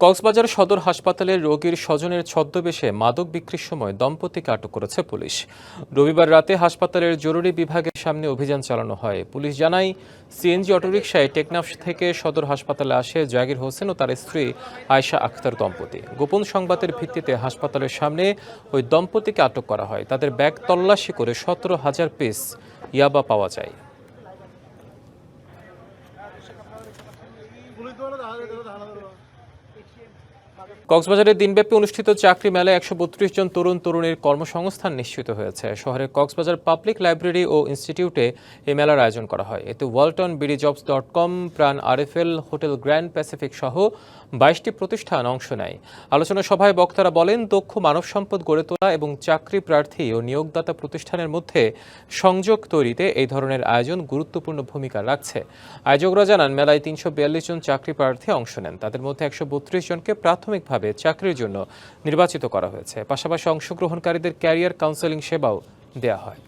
কক্সবাজার সদর হাসপাতালের রোগীর স্বজনের ছদ্মবেশে মাদক বিক্রির সময় দম্পতিকে আটক করেছে পুলিশ। রবিবার রাতে হাসপাতালের জরুরি বিভাগের সামনে অভিযান চালানো হয়। পুলিশ জানায়, সিএনজি অটোরিকশায় টেকনাফ থেকে সদর হাসপাতালে আসে জাকির হোসেন ও তার স্ত্রী আয়েশা আক্তার দম্পতি। গোপন সংবাদের ভিত্তিতে হাসপাতালের সামনে ওই দম্পতিকে আটক করা হয়। তাদের ব্যাগ তল্লাশি করে 17,000 পিস ইয়াবা পাওয়া যায়। কক্সবাজারের দিনব্যাপী অনুষ্ঠিত চাকরি মেলায় 132 জন তরুণ তরুণীর কর্মসংস্থান নিশ্চিত হয়েছে। শহরের কক্সবাজার পাবলিক লাইব্রেরি ও ইনস্টিটিউটে এই মেলার আয়োজন করা হয়। এতে ওয়ালটন, BDjobs.com, প্রাণ, RFL, হোটেল গ্র্যান্ড প্যাসিফিক সহ 22টি প্রতিষ্ঠান অংশ নেয়। আলোচনা সভায় বক্তারা বলেন, দক্ষ মানব সম্পদ গড়ে তোলা এবং চাকরি প্রার্থী ও নিয়োগদাতা প্রতিষ্ঠানের মধ্যে সংযোগ তৈরিতে এই ধরনের আয়োজন গুরুত্বপূর্ণ ভূমিকা রাখছে। আয়োজকরা জানান, মেলায় 342 জন চাকরি প্রার্থী অংশ নেন। তাদের মধ্যে 132 জনকে প্রাথমিকভাবে চাকরির জন্য নির্বাচিত করা হয়েছে। পাশাপাশি অংশগ্রহণকারীদের ক্যারিয়ার কাউন্সেলিং সেবাও দেওয়া হয়।